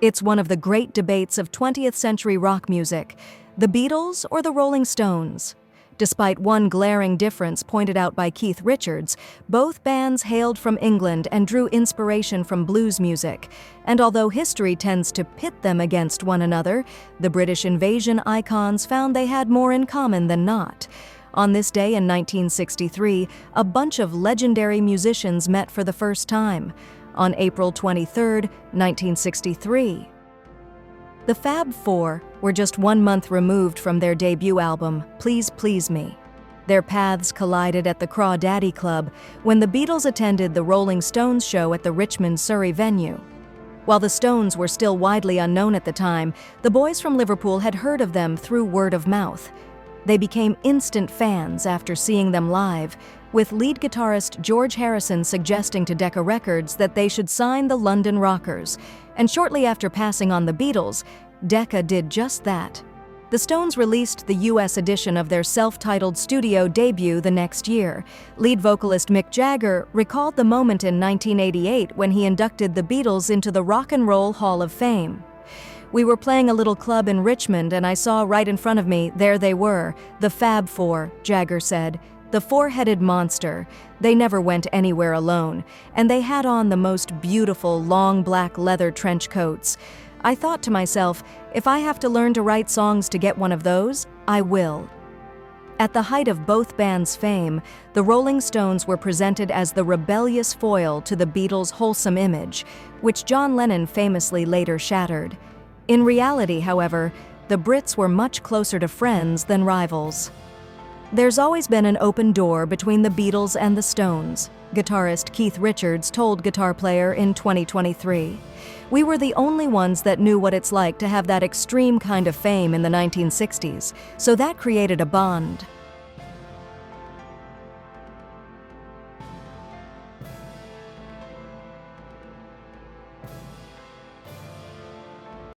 It's one of the great debates of 20th century rock music, the Beatles or the Rolling Stones. Despite one glaring difference pointed out by Keith Richards, both bands hailed from England and drew inspiration from blues music. And although history tends to pit them against one another, the British invasion icons found they had more in common than not. On this day in 1963, a bunch of legendary musicians met for the first time. On April 23, 1963. The Fab Four were just 1 month removed from their debut album, Please Please Me. Their paths collided at the Crawdaddy Club when the Beatles attended the Rolling Stones show at the Richmond, Surrey venue. While the Stones were still widely unknown at the time, the boys from Liverpool had heard of them through word of mouth. They became instant fans after seeing them live, with lead guitarist George Harrison suggesting to Decca Records that they should sign the London Rockers, and shortly after passing on the Beatles, Decca did just that. The Stones released the US edition of their self-titled studio debut the next year. Lead vocalist Mick Jagger recalled the moment in 1988 when he inducted the Beatles into the Rock and Roll Hall of Fame. "We were playing a little club in Richmond and I saw right in front of me, there they were, the Fab Four," Jagger said. "The four-headed monster. They never went anywhere alone, and they had on the most beautiful long black leather trench coats. I thought to myself, if I have to learn to write songs to get one of those, I will." At the height of both bands' fame, the Rolling Stones were presented as the rebellious foil to the Beatles' wholesome image, which John Lennon famously later shattered. In reality, however, the Brits were much closer to friends than rivals. There's always been an open door between the Beatles and the Stones, guitarist Keith Richards told Guitar Player in 2023. "We were the only ones that knew what it's like to have that extreme kind of fame in the 1960s, so that created a bond.